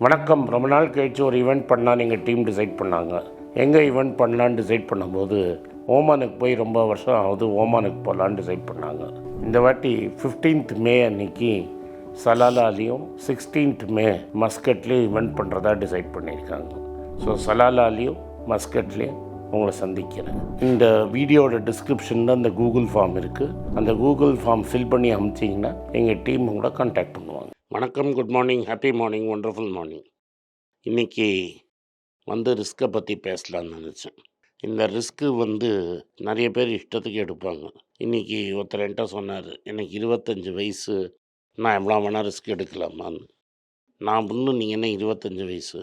வணக்கம். ரொம்ப நாள் கழிச்சு ஒரு ஈவெண்ட் பண்ணால் எங்கள் டீம் டிசைட் பண்ணாங்க. எங்கே ஈவெண்ட் பண்ணலான்னு டிசைட் பண்ணும்போது ஓமானுக்கு போய் ரொம்ப வருஷம் ஆகுது, ஓமானுக்கு போகலான்னு டிசைட் பண்ணாங்க. இந்த வாட்டி 15th மே அன்னைக்கு சலாலாலையும் 16th மே மஸ்கட்லேயும் ஈவெண்ட் பண்ணுறதா டிசைட் பண்ணியிருக்காங்க. ஸோ சலாலாலையும் மஸ்கட்லேயும் உங்களை சந்திக்கிறேன். இந்த வீடியோட டிஸ்கிரிப்ஷனில் அந்த கூகுள் ஃபார்ம் இருக்குது. அந்த கூகுள் ஃபார்ம் ஃபில் பண்ணி அனுப்பிச்சிங்கன்னா எங்கள் டீம் உங்களை கான்டாக்ட் பண்ணுவாங்க. வணக்கம், good morning, happy morning, wonderful morning. இன்றைக்கி ரிஸ்க்கை பற்றி பேசலான்னு நினச்சேன். இந்த ரிஸ்க்கு நிறைய பேர் இஷ்டத்துக்கு எடுப்பாங்க. இன்றைக்கி ஒருத்தர் என்கிட்ட சொன்னார், எனக்கு 25 வயசு, நான் எவ்வளோ வேணால் ரிஸ்க் எடுக்கலாமான்னு. நான் இன்னும் நீங்கள் என்ன 25 வயசு,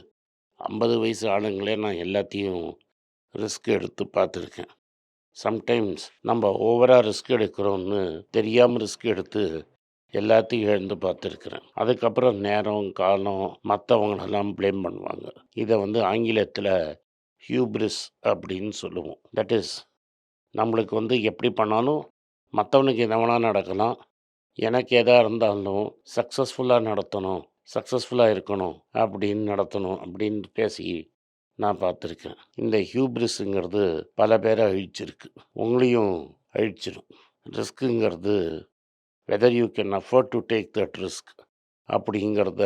50 வயசு ஆளுங்களே நான் எல்லாத்தையும் ரிஸ்க் எடுத்து பார்த்துருக்கேன். சம்டைம்ஸ் நம்ம ஓவராக ரிஸ்க் எடுக்கிறோன்னு தெரியாமல் ரிஸ்க் எடுத்து எல்லாத்தையும் இழந்து பார்த்துருக்குறேன். அதுக்கப்புறம் நேரம் காலம் மற்றவங்களெல்லாம் ப்ளேம் பண்ணுவாங்க. இதை ஆங்கிலத்தில் ஹியூப்ரிஸ் அப்படின்னு சொல்லுவோம். தட் இஸ், நம்மளுக்கு எப்படி பண்ணாலும் மற்றவனுக்கு எதை வேணால் நடக்கலாம், எனக்கு எதாக இருந்தாலும் சக்ஸஸ்ஃபுல்லாக நடத்தணும், சக்ஸஸ்ஃபுல்லாக இருக்கணும் அப்படின்னு நடத்தணும் அப்படின்னு பேசி நான் பார்த்துருக்கேன். இந்த ஹியூப்ரிஸுங்கிறது பல பேரை அழிச்சிருக்கு, உங்களையும் அழிச்சிடும். ரிஸ்க்குங்கிறது whether you can afford to take that risk அப்படிங்கிறத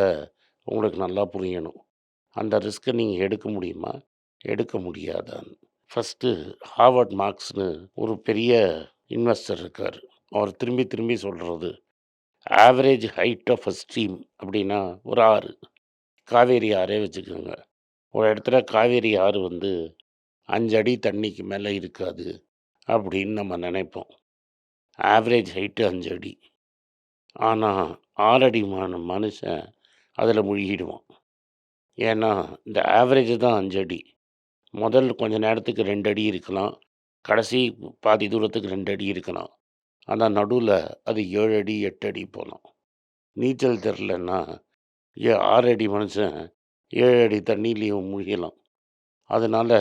உங்களுக்கு நல்லா புரியணும். அந்த ரிஸ்க்கை நீங்கள் எடுக்க முடியுமா, எடுக்க முடியாதான்னு. ஃபஸ்ட்டு ஹார்வர்ட் மார்க்ஸ்னு ஒரு பெரிய இன்வெஸ்டர் இருக்கார். அவர் திரும்பி திரும்பி சொல்கிறது, average height of a stream அப்படின்னா ஒரு ஆறு, காவேரி ஆறே வச்சுக்கோங்க. ஒரு இடத்துல காவேரி ஆறு 5 அடி தண்ணிக்கு மேலே இருக்காது அப்படின்னு நம்ம நினைப்போம். ஆவரேஜ் ஹைட்டு 5 அடி. ஆனால் 6 அடி மனுஷன் அதில் முழுகிடுவான். ஏன்னா இந்த ஆவரேஜ் தான் 5 அடி. முதல் கொஞ்ச நேரத்துக்கு 2 அடி இருக்கலாம், கடைசி பாதி தூரத்துக்கு 2 அடி இருக்கலாம். ஆனால் நடுவில் அது 7 அடி 8 அடி போகலாம். நீச்சல் தெரிலன்னா 6 அடி மனுஷன் 7 அடி தண்ணியிலையும் முழுகலாம். அதனால்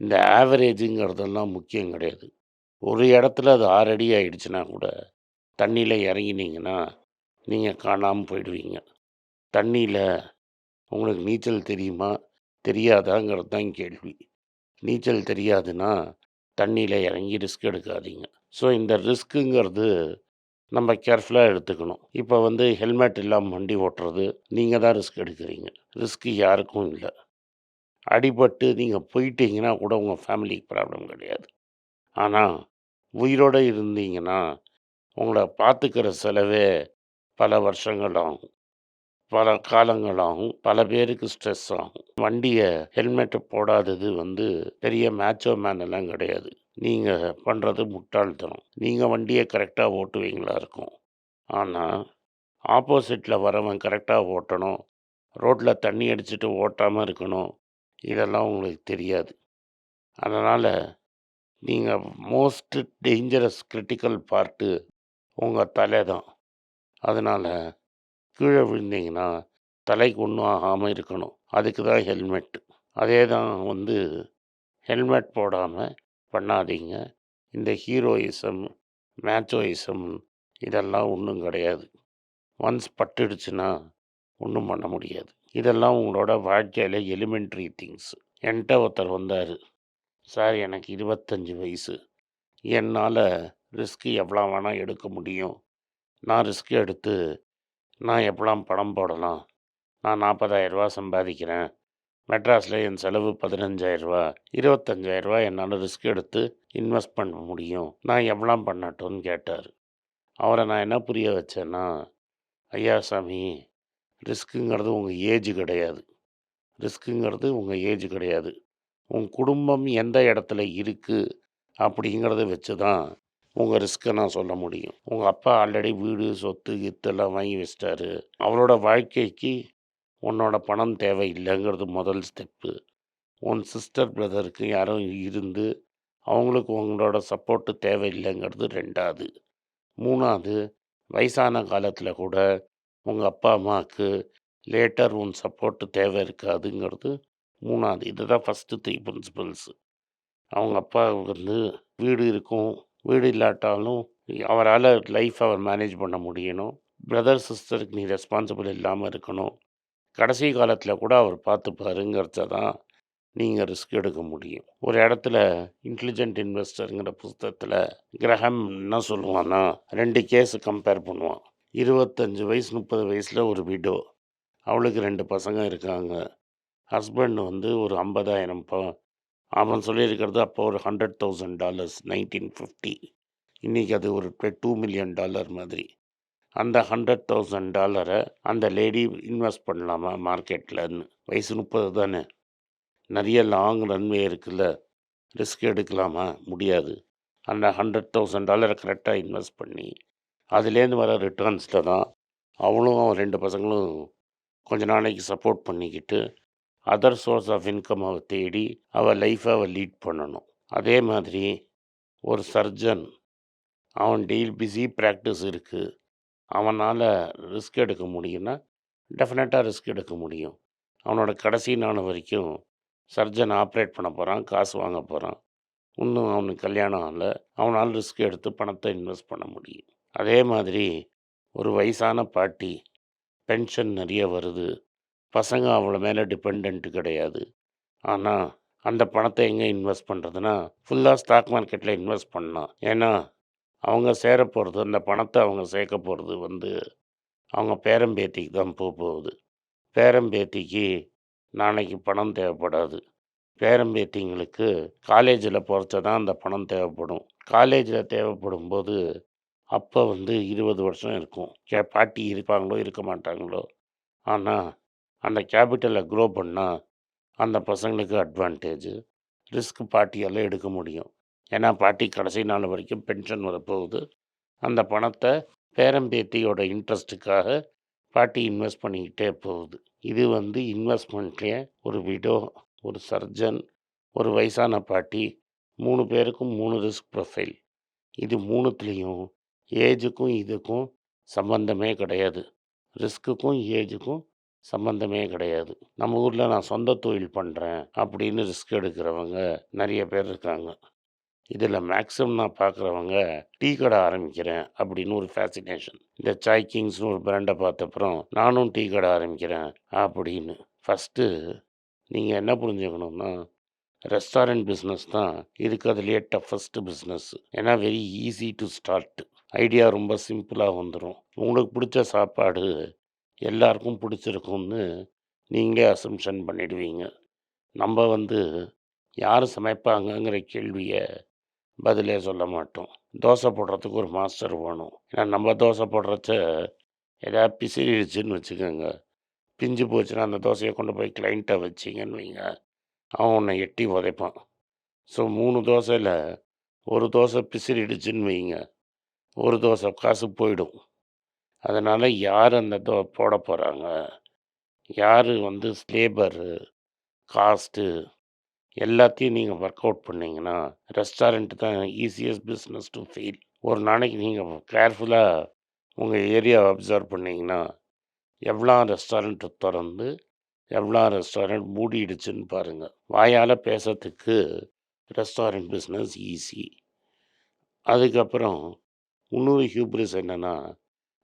இந்த ஆவரேஜுங்கிறதெல்லாம் முக்கியம் கிடையாது. ஒரு இடத்துல அது 6 அடி ஆகிடுச்சுன்னா கூட தண்ணியில் இறங்கினீங்கன்னா நீங்கள் காணாமல் போயிடுவீங்க. தண்ணியில் உங்களுக்கு நீச்சல் தெரியுமா தெரியாதாங்கிறது தான் கேள்வி. நீச்சல் தெரியாதுன்னா தண்ணியில் இறங்கி ரிஸ்க் எடுக்காதீங்க. ஸோ இந்த ரிஸ்க்குங்கிறது நம்ம கேர்ஃபுல்லாக எடுத்துக்கணும். இப்போ ஹெல்மெட் இல்லாமல் வண்டி ஓட்டுறது, நீங்கள் தான் ரிஸ்க் எடுக்கிறீங்க. ரிஸ்க்கு யாருக்கும் இல்லை. அடிபட்டு நீங்கள் போயிட்டீங்கன்னா கூட உங்கள் ஃபேமிலிக்கு ப்ராப்ளம் கிடையாது. ஆனால் உயிரோடு இருந்தீங்கன்னா உங்களை பார்த்துக்கிற செலவே பல வருஷங்கள் ஆகும், பல காலங்கள் ஆகும், பல பேருக்கு ஸ்ட்ரெஸ் ஆகும். வண்டியை ஹெல்மெட்டு போடாதது பெரிய மேட்சோ மேனெல்லாம் கிடையாது. நீங்கள் பண்ணுறது முட்டாள்தனம். நீங்கள் வண்டியை கரெக்டாக ஓட்டுவீங்களா இருக்கும். ஆனால் ஆப்போசிட்டில் வரவன் கரெக்டாக ஓட்டணும், ரோட்டில் தண்ணி அடிச்சுட்டு ஓட்டாமல் இருக்கணும், இதெல்லாம் உங்களுக்கு தெரியாது. அதனால் நீங்கள் மோஸ்ட் டேஞ்சரஸ் கிரிட்டிக்கல் பார்ட்டு உங்கள் தலை தான். அதனால் கீழே விழுந்தீங்கன்னா தலைக்கு ஒன்றும் ஆகாமல் இருக்கணும். அதுக்கு தான் ஹெல்மெட். அதே தான் ஹெல்மெட் போடாமல் பண்ணாதீங்க. இந்த ஹீரோயிசம், மேச்சோயிசம் இதெல்லாம் ஒன்றும் கிடையாது. ஒன்ஸ் பட்டுடுச்சுன்னா ஒன்றும் பண்ண முடியாது. இதெல்லாம் உங்களோட வாழ்க்கையில் எலிமெண்ட்ரி திங்ஸ். என்கிட்ட ஒருத்தர் வந்தார், சார் எனக்கு 25 வயசு, என்னால் ரிஸ்க்கு எவ்வளோ வேணால் எடுக்க முடியும், நான் ரிஸ்க் எடுத்து நான் எப்பலாம் பணம் போடலாம், நான் 40,000 சம்பாதிக்கிறேன், மெட்ராஸில் என் செலவு 15,000, 25,000 என்னால் ரிஸ்க் எடுத்து இன்வெஸ்ட் பண்ண முடியும், நான் எவ்வளோ பண்ணட்டும்னு கேட்டார். அவரை நான் என்ன புரிய வச்சேன்னா, ஐயா சாமி, ரிஸ்க்குங்கிறது உங்கள் ஏஜ் கிடையாது. ரிஸ்க்குங்கிறது உங்கள் ஏஜ் கிடையாது. உங்கள் குடும்பம் எந்த இடத்துல இருக்குது அப்படிங்கிறத வச்சு தான் உங்கள் ரிஸ்க்கை நான் சொல்ல முடியும். உங்கள் அப்பா ஆல்ரெடி வீடு சொத்து கித்தெல்லாம் வாங்கி வச்சிட்டாரு, அவரோட வாழ்க்கைக்கு உன்னோட பணம் தேவையில்லைங்கிறது முதல் ஸ்டெப்பு. உன் சிஸ்டர் பிரதருக்கு யாரும் இருந்து அவங்களுக்கு உங்களோட சப்போர்ட்டு தேவையில்லைங்கிறது 2வது. 3வது, வயசான காலத்தில் கூட உங்கள் அப்பா அம்மாவுக்கு லேட்டர் உன் சப்போர்ட்டு தேவை இருக்காதுங்கிறது 3வது. இதுதான் ஃபஸ்ட்டு 3 பிரின்சிபல்ஸு. அவங்க அப்பா வீடு இருக்கும், வீடு இல்லாட்டாலும் அவரால் லைஃப் அவர் மேனேஜ் பண்ண முடியணும். பிரதர் சிஸ்டருக்கு நீ ரெஸ்பான்சிபிள் இல்லாமல் இருக்கணும். கடைசி காலத்தில் கூட அவர் பார்த்துப்பாருங்கிறத தான் நீங்கள் ரிஸ்க் எடுக்க முடியும். ஒரு இடத்துல இன்டெலிஜென்ட் இன்வெஸ்டருங்கிற புஸ்தகத்தில் கிரஹாம் என்ன சொல்லுவான்னா 2 கேஸு கம்பேர் பண்ணுவான். 25 வயசு 30 வயசில் ஒரு விடோ, அவளுக்கு 2 பசங்க இருக்காங்க. ஹஸ்பண்ட் வந்து ஒரு 50,000 அவன் சொல்லியிருக்கிறது அப்போ ஒரு $100,000 1950. இன்றைக்கி அது ஒரு $2 மில்லியன் மாதிரி. அந்த $100,000 அந்த லேடி இன்வெஸ்ட் பண்ணலாமா மார்க்கெட்லன்னு? வயசு 30 தானே, நிறைய லாங் ரன்வே இருக்குல்ல, ரிஸ்க் எடுக்கலாமா? முடியாது. அந்த $100,000 கரெக்டாக இன்வெஸ்ட் பண்ணி அதுலேருந்து வர ரிட்டர்ன்ஸில் தான் அவளும் அவன் 2 பசங்களும் கொஞ்ச நாளைக்கு சப்போர்ட் பண்ணிக்கிட்டு அதர் சோர்ஸ் ஆஃப் இன்கம் அவள் தேடி அவள் லைஃப்பை அவள் லீட் பண்ணணும். அதே மாதிரி ஒரு சர்ஜன், அவன் பிஸி ப்ராக்டிஸ் இருக்குது, அவனால் ரிஸ்க் எடுக்க முடியும்னா டெஃபினட்டாக ரிஸ்க் எடுக்க முடியும். அவனோட கடைசி நாள் வரைக்கும் சர்ஜன் ஆப்ரேட் பண்ண போகிறான், காசு வாங்க போகிறான், இன்னும் அவனுக்கு கல்யாணம் ஆகலை, அவனால் ரிஸ்க் எடுத்து பணத்தை இன்வெஸ்ட் பண்ண முடியும். அதே மாதிரி ஒரு வயசான பாட்டி, பென்ஷன் நிறைய வருது, பசங்க அவளை மேலே டிபெண்ட் கிடையாது, ஆனால் அந்த பணத்தை எங்கே இன்வெஸ்ட் பண்ணுறதுன்னா ஃபுல்லாக ஸ்டாக் மார்க்கெட்டில் இன்வெஸ்ட் பண்ணலாம். ஏன்னா அவங்க சேர போகிறது, அந்த பணத்தை அவங்க சேர்க்க போகிறது வந்து அவங்க பேரம்பேத்திக்கு தான் போகுது. பேரம்பேத்திக்கு நாளைக்கு பணம் தேவைப்படாது. பேரம்பேத்திங்களுக்கு காலேஜில் போகிறச்ச தான் அந்த பணம் தேவைப்படும். காலேஜில் தேவைப்படும் போது அப்போ வந்து 20 வருஷம் இருக்கும். பாட்டி இருப்பாங்களோ இருக்க மாட்டாங்களோ, ஆனால் அந்த கேபிட்டலை க்ரோ பண்ணால் அந்த பசங்களுக்கு அட்வான்டேஜு. ரிஸ்க் பாட்டியால் எடுக்க முடியும். ஏன்னா பாட்டி கடைசி நாள் வரைக்கும் பென்ஷன் வரப்போகுது. அந்த பணத்தை பேரம்பேத்தியோட இன்ட்ரெஸ்ட்டுக்காக பாட்டி இன்வெஸ்ட் பண்ணிக்கிட்டே போகுது. இது வந்து இன்வெஸ்ட்மெண்ட்லேயே ஒரு விடோ, ஒரு சர்ஜன், ஒரு வயசான பாட்டி, 3 பேருக்கும் 3 ரிஸ்க் ப்ரொஃபைல். இது 3த்துலேயும் ஏஜுக்கும் இதுக்கும் சம்பந்தமே கிடையாது. ரிஸ்க்குக்கும் ஏஜுக்கும் சம்பந்தமே கிடையாது. நம்ம ஊரில் நான் சொந்த தொழில் பண்ணுறேன் அப்படின்னு ரிஸ்க் எடுக்கிறவங்க நிறைய பேர் இருக்காங்க. இதில் மேக்ஸிமம் நான் பார்க்குறவங்க டீ கடை ஆரம்பிக்கிறேன் அப்படின்னு ஒரு ஃபேசினேஷன். இந்த சாய் கிங்ஸ்னு ஒரு பிராண்டை பார்த்தப்புறம் நானும் டீ கடை ஆரம்பிக்கிறேன் அப்படின்னு. ஃபஸ்ட்டு நீங்கள் என்ன புரிஞ்சுக்கணுன்னா, ரெஸ்டாரண்ட் பிஸ்னஸ் தான் இருக்கிறதுலையே டஃபஸ்ட்டு பிஸ்னஸ். ஏன்னா very easy to start. Idea ரொம்ப சிம்பிளாக வந்துடும். உங்களுக்கு பிடிச்ச சாப்பாடு எல்லாருக்கும் பிடிச்சிருக்கும்னு நீங்களே அசம்ஷன் பண்ணிடுவீங்க. நம்ம வந்து யார் சமைப்பாங்கங்கிற கேள்வியை பதிலே சொல்ல மாட்டோம். தோசை போடுறதுக்கு ஒரு மாஸ்டர் வேணும். ஏன்னா நம்ம தோசை போடுறச்ச எதாவது பிசிறிடுச்சுன்னு வச்சுக்கோங்க, பிஞ்சு போச்சுன்னா அந்த தோசையை கொண்டு போய் கிளைண்ட்டை வச்சிங்கன்னு வைங்க, அவன் உன்னை எட்டி உதைப்பான். ஸோ 3 தோசையில் ஒரு தோசை பிசிறிடுச்சுன்னு வைங்க, ஒரு தோசை காசு போயிடும். அதனால் யார் அந்த போட போகிறாங்க, யார் வந்து லேபரு, காஸ்ட்டு எல்லாத்தையும் நீங்கள் ஒர்க் அவுட் பண்ணிங்கன்னா ரெஸ்டாரண்ட்டு தான் ஈஸியஸ்ட் பிஸ்னஸ் டு ஃபெயில். ஒரு நாளைக்கு நீங்கள் கேர்ஃபுல்லாக உங்கள் ஏரியாவை அப்சர்வ் பண்ணிங்கன்னா எவ்வளோ ரெஸ்டாரண்ட்டு திறந்து எவ்வளோ ரெஸ்டாரண்ட் மூடிடுச்சுன்னு பாருங்கள். வாயால் பேசுறதுக்கு ரெஸ்டாரண்ட் பிஸ்னஸ் ஈஸி. அதுக்கப்புறம் இன்னொரு ஹியூப்ரிஸ் என்னென்னா,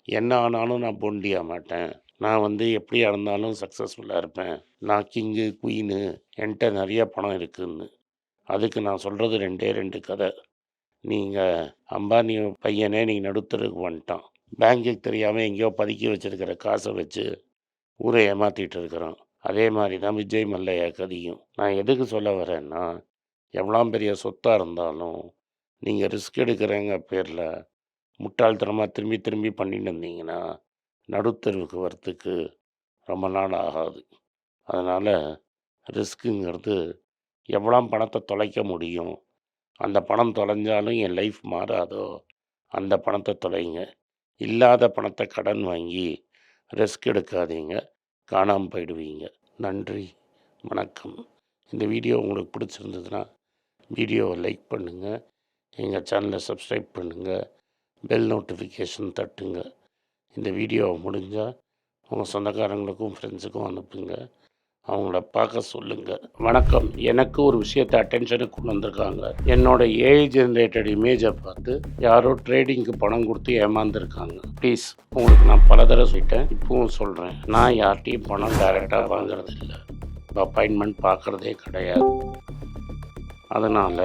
என்ன ஆனாலும் நான் பொண்டியாக மாட்டேன், நான் வந்து எப்படியா இருந்தாலும் சக்ஸஸ்ஃபுல்லாக இருப்பேன், நான் கிங்கு குயின்னு, என்கிட்ட நிறைய பணம் இருக்குதுன்னு. அதுக்கு நான் சொல்கிறது 2 கதை. நீங்கள் அம்பானி பையனே நீங்கள் நடுத்தருக்கு வந்துட்டான், பேங்குக்கு தெரியாமல் எங்கேயோ பதுக்கி வச்சுருக்கிற காசை வச்சு ஊரை ஏமாற்றிட்டு இருக்கிறான். அதே மாதிரி தான் விஜய் மல்லையா கதையும். நான் எதுக்கு சொல்ல வரேன்னா, எவ்வளோ பெரிய சொத்தாக இருந்தாலும் நீங்கள் ரிஸ்க் எடுக்கிறேங்க பேரில் முட்டாள்தனமாக திரும்பி திரும்பி பண்ணிட்டு இருந்தீங்கன்னா நடுத்தருவுக்கு வரத்துக்கு ரொம்ப நாள் ஆகாது. அதனால் ரிஸ்க்குங்கிறது எவ்வளோ பணத்தை தொலைக்க முடியும், அந்த பணம் தொலைஞ்சாலும் என் லைஃப் மாறாதோ அந்த பணத்தை தொலைங்க. இல்லாத பணத்தை கடன் வாங்கி ரிஸ்க் எடுக்காதீங்க, காணாமல் போயிடுவீங்க. நன்றி, வணக்கம். இந்த வீடியோ உங்களுக்கு பிடிச்சிருந்ததுன்னா வீடியோவை லைக் பண்ணுங்கள், எங்கள் சேனலை சப்ஸ்கிரைப் பண்ணுங்கள், பெல் நோட்டிஃபிகேஷன் தட்டுங்க. இந்த வீடியோவை முடிஞ்சால் உங்கள் சொந்தக்காரங்களுக்கும் ஃப்ரெண்ட்ஸுக்கும் அனுப்புங்க. அவங்கள பார்க்க சொல்லுங்கள். வணக்கம், எனக்கு ஒரு விஷயத்தை அட்டென்ஷனுக்கு கொண்டு வந்திருக்காங்க. என்னோட ஏஐ ஜென்ரேட்டட் இமேஜை பார்த்து யாரோ ட்ரேடிங்க்கு பணம் கொடுத்து ஏமாந்துருக்காங்க. ப்ளீஸ், உங்களுக்கு நான் பல தடவை சொல்லிட்டேன், இப்பவும் சொல்கிறேன், நான் யார்கிட்டையும் பணம் டைரெக்டாக வாங்குறது இல்லை, அப்பாயின்மெண்ட் பார்க்குறதே கிடையாது. அதனால்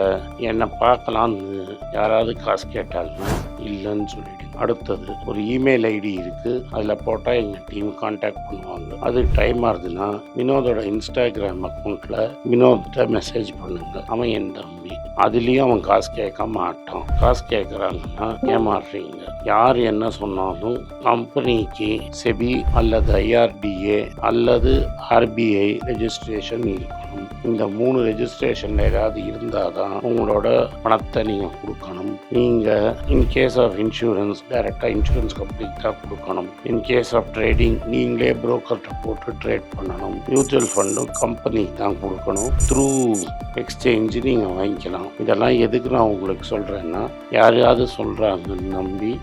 என்னை பார்க்கலான்னு யாராவது காசு கேட்டாங்கன்னா இல்லைன்னு சொல்லிவிடுங்க. அடுத்தது, ஒரு இமெயில் ஐடி இருக்குது, அதில் போட்டால் எங்கள் டீம் கான்டாக்ட் பண்ணுவாங்க. அது டைம் ஆகுதுன்னா வினோதோட இன்ஸ்டாகிராம் அக்கௌண்ட்டில் வினோத்திட்ட மெசேஜ் பண்ணுங்க. அவன் என் தம்பி, அதுலேயும் அவன் காசு கேட்க மாட்டான். காசு கேட்குறாங்கன்னா ஏமாறுறீங்க. யார் என்ன சொன்னாலும் கம்பெனிக்கு செபி அல்லது ஐஆர்டிஏ அல்லது ஆர்பிஐ ரெஜிஸ்ட்ரேஷன் இருக்கணும். இந்த 3 ரெஜிஸ்ட்ரேஷன் ஏதாவது இருந்தால் தான் உங்களோட பணத்தை நீங்கள் கொடுக்கணும். நீங்கள் இன்கேஸ் ஆஃப் இன்சூரன்ஸ் டைரெக்டாக இன்சூரன்ஸ் கம்பெனிக்கு தான் கொடுக்கணும். இன்கேஸ் ஆஃப் ட்ரேடிங் நீங்களே புரோக்கர்கிட்ட போட்டு ட்ரேட் பண்ணணும். மியூச்சுவல் ஃபண்டும் கம்பெனிக்கு தான் கொடுக்கணும். த்ரூ எக்ஸ்சேஞ்சு நீங்கள் வாங்கிக்கலாம். இதெல்லாம் எதுக்கு நான் உங்களுக்கு சொல்கிறேன்னா, யாரையாவது சொல்கிறாங்கன்னு நம்பி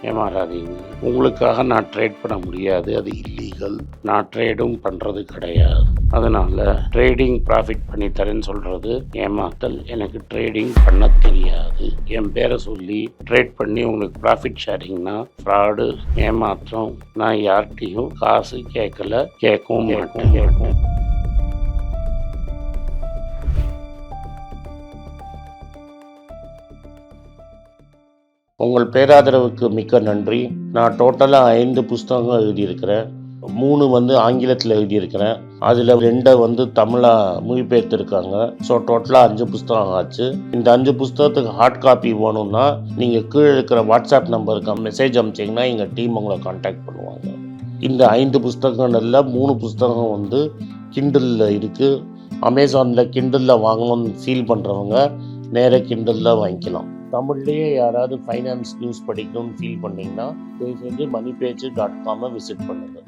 ஏமாறாதீங்க. உங்களுக்காக நான் ட்ரேட் பண்ண முடியாது, அது இல்லீகல். நான் ட்ரேடும் பண்ணுறது கிடையாது. அதனால் ட்ரேடிங் ப்ராஃபிட் பண்ணி தரேன்னு சொல்கிறது ஏமாத்தல். எனக்கு ட்ரேடிங் பண்ண தெரியாது. என் பேரை சொல்லி ட்ரேட் பண்ணி உங்களுக்கு ப்ராஃபிட் ஷேரிங்னா ஃப்ராடு, ஏமாற்றம். நான் யார்கிட்டையும் காசு கேட்கல, கேட்கவும் மாட்டேன். உங்கள் பேராதரவுக்கு மிக்க நன்றி. நான் டோட்டலாக 5 புஸ்தகங்கள் எழுதியிருக்கிறேன். 3 ஆங்கிலத்தில் எழுதியிருக்கிறேன். அதில் 2 தமிழாக மொழிபெயர்த்துருக்காங்க. ஸோ டோட்டலாக 5 புஸ்தகம் ஆச்சு. இந்த 5 புஸ்தகத்துக்கு ஹார்ட் காப்பி வேணும்னா நீங்கள் கீழே இருக்கிற வாட்ஸ்அப் நம்பருக்கு மெசேஜ் அனுப்பிச்சிங்கன்னா எங்கள் டீம் உங்களை கான்டாக்ட் பண்ணுவாங்க. இந்த 5 புஸ்தகங்களில் 3 புஸ்தகம் கிண்டலில் இருக்குது. அமேசானில் கிண்டலில் வாங்கணும்னு ஃபீல் பண்ணுறவங்க நேராக கிண்டலில் வாங்கிக்கலாம். தமிழ்லேயே யாராவது ஃபைனான்ஸ் நியூஸ் படிக்கணும்னு ஃபீல் பண்ணிங்கன்னா தயவுசெஞ்சு moneypage.com விசிட் பண்ணுங்கள்.